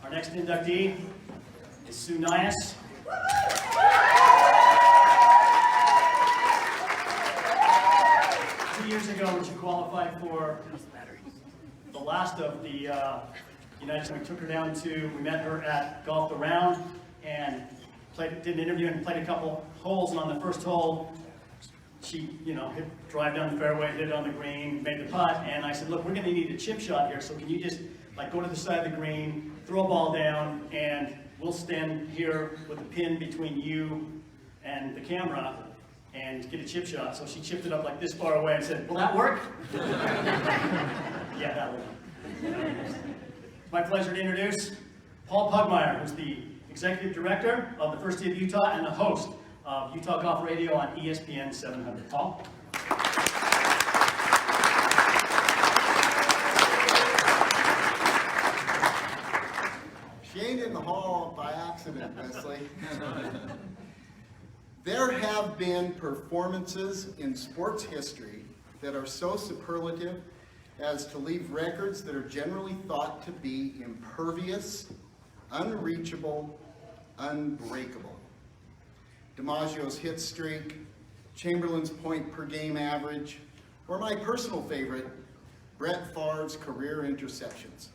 Our next inductee is Sue Nyhus. 2 years ago, when she qualified for the last of the United States, we took her down to, we met her at Golf the Round and did an interview and played a couple holes, and on the first hole, she, drive down the fairway, hit it on the green, made the putt, and I said, look, we're going to need a chip shot here, so can you just go to the side of the green, throw a ball down, and we'll stand here with a pin between you and the camera and get a chip shot. So she chipped it up like this far away and said, will that work? Yeah, that will. It's my pleasure to introduce Paul Pugmire, who's the Executive Director of the First Tee of Utah and the host of Utah Golf Radio on ESPN 700. Paul? She ain't in the hall by accident, Wesley. There have been performances in sports history that are so superlative as to leave records that are generally thought to be impervious, unreachable, unbreakable. DiMaggio's hit streak, Chamberlain's point per game average, or my personal favorite, Brett Favre's career interceptions.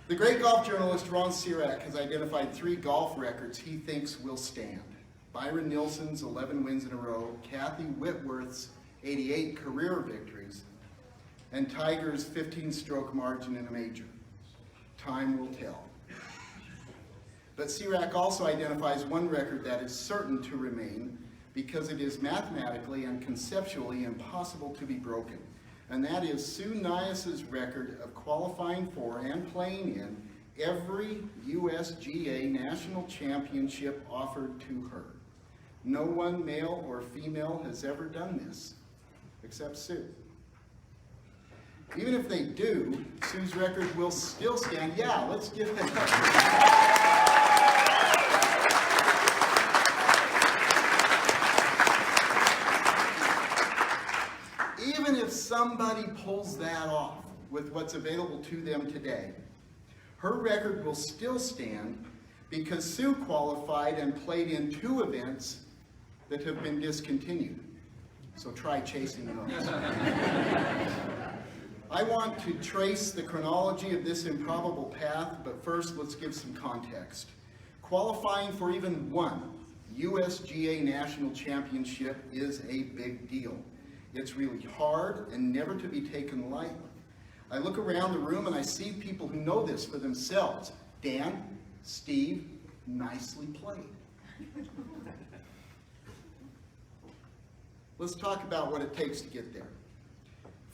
The great golf journalist Ron Sirac has identified 3 golf records he thinks will stand. Byron Nilsson's 11 wins in a row, Kathy Whitworth's 88 career victories, and Tiger's 15-stroke margin in a major. Time will tell. But Sirac also identifies one record that is certain to remain because it is mathematically and conceptually impossible to be broken. And that is Sue Nyhus' record of qualifying for and playing in every USGA national championship offered to her. No one, male or female, has ever done this, except Sue. Even if they do, Sue's record will still stand. Yeah, let's give it up. Even if somebody pulls that off with what's available to them today, her record will still stand because Sue qualified and played in 2 events that have been discontinued. So try chasing those. I want to trace the chronology of this improbable path, but first let's give some context. Qualifying for even one USGA National Championship is a big deal. It's really hard and never to be taken lightly. I look around the room and I see people who know this for themselves. Dan, Steve, nicely played. Let's talk about what it takes to get there.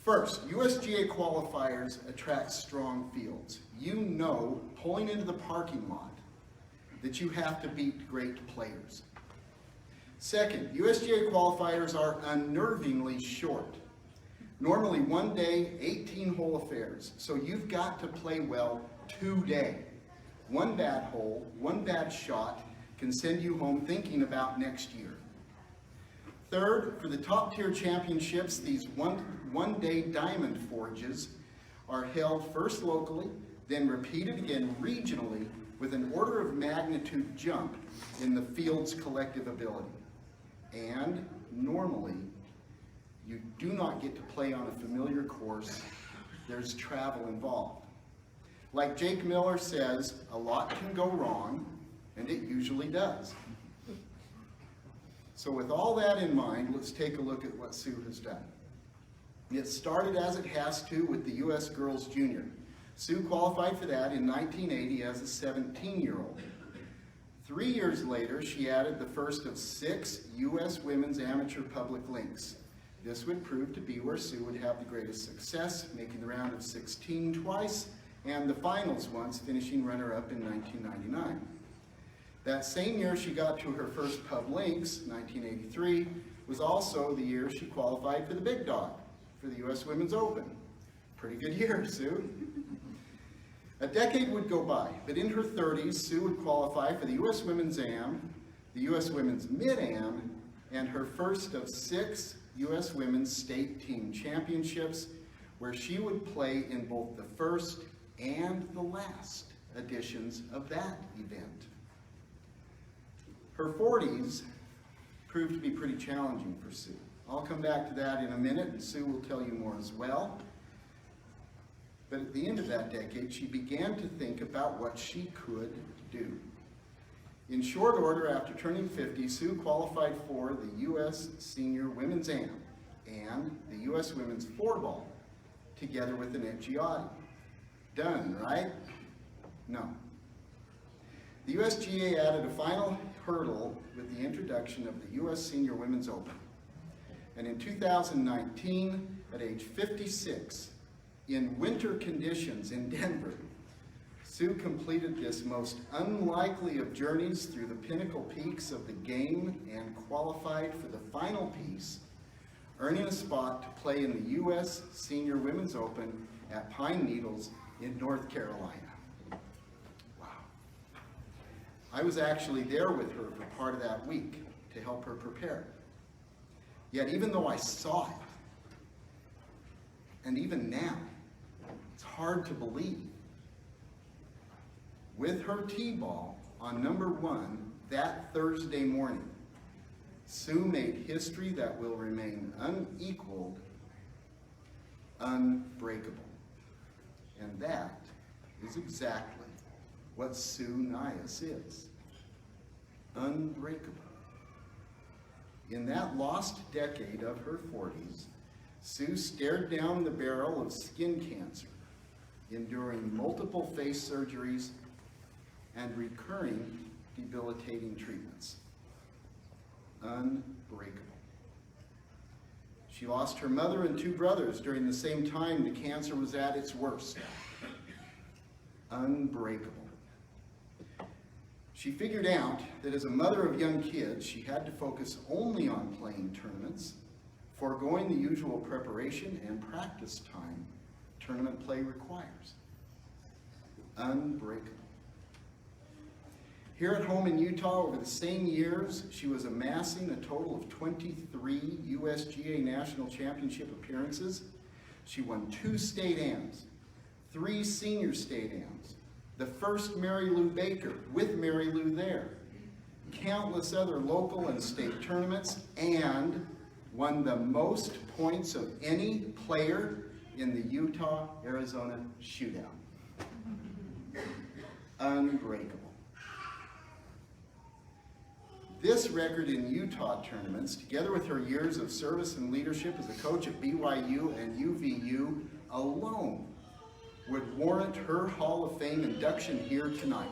First, USGA qualifiers attract strong fields. You know, pulling into the parking lot, that you have to beat great players. Second, USGA qualifiers are unnervingly short. Normally 1 day, 18-hole affairs, so you've got to play well today. 1 bad hole, 1 bad shot can send you home thinking about next year. Third, for the top-tier championships, these one-day diamond forges are held first locally, then repeated again regionally with an order of magnitude jump in the field's collective ability. And normally, you do not get to play on a familiar course. There's travel involved. Like Jake Miller says, a lot can go wrong, and it usually does. So with all that in mind, let's take a look at what Sue has done. It started as it has to with the U.S. Girls Junior. Sue qualified for that in 1980 as a 17-year-old. 3 years later, she added the first of 6 U.S. Women's Amateur Public Links. This would prove to be where Sue would have the greatest success, making the round of 16 twice, and the finals once, finishing runner-up in 1999. That same year she got to her first Pub Links, 1983, was also the year she qualified for the Big Dog for the U.S. Women's Open. Pretty good year, Sue. A decade would go by, but in her 30s, Sue would qualify for the U.S. Women's Am, the U.S. Women's Mid-Am, and her first of 6 U.S. Women's State Team Championships, where she would play in both the first and the last editions of that event. Her 40s proved to be pretty challenging for Sue. I'll come back to that in a minute, and Sue will tell you more as well. But at the end of that decade, she began to think about what she could do. In short order, after turning 50, Sue qualified for the U.S. Senior Women's Am and the U.S. Women's Floorball, together with an Giotti. Done, right? No. The USGA added a final hurdle with the introduction of the U.S. Senior Women's Open. And in 2019, at age 56, in winter conditions in Denver, Sue completed this most unlikely of journeys through the pinnacle peaks of the game and qualified for the final piece, earning a spot to play in the U.S. Senior Women's Open at Pine Needles in North Carolina. Wow. I was actually there with her for part of that week to help her prepare. Yet even though I saw it, and even now, it's hard to believe. With her T-ball on number 1 that Thursday morning, Sue made history that will remain unequaled, unbreakable. And that is exactly what Sue Nyhus is. Unbreakable. In that lost decade of her 40s, Sue stared down the barrel of skin cancer, enduring multiple face surgeries and recurring debilitating treatments. Unbreakable. She lost her mother and 2 brothers during the same time the cancer was at its worst. Unbreakable. She figured out that as a mother of young kids, she had to focus only on playing tournaments, foregoing the usual preparation and practice time tournament play requires. Unbreakable. Here at home in Utah, over the same years, she was amassing a total of 23 USGA National Championship appearances. She won 2 state AMs, 3 senior state AMs, the first Mary Lou Baker with Mary Lou there, countless other local and state tournaments, and won the most points of any player in the Utah-Arizona shootout. Unbreakable. This record in Utah tournaments, together with her years of service and leadership as a coach at BYU and UVU alone, would warrant her Hall of Fame induction here tonight.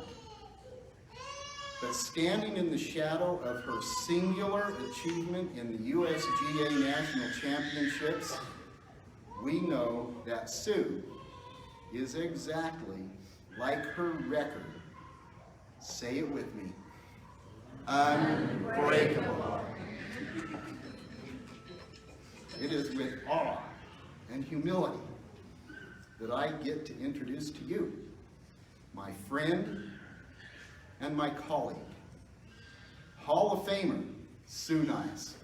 But standing in the shadow of her singular achievement in the USGA National Championships, we know that Sue is exactly like her record. Say it with me. Unbreakable. It is with awe and humility that I get to introduce to you my friend and my colleague, Hall of Famer, Sue Nyhus.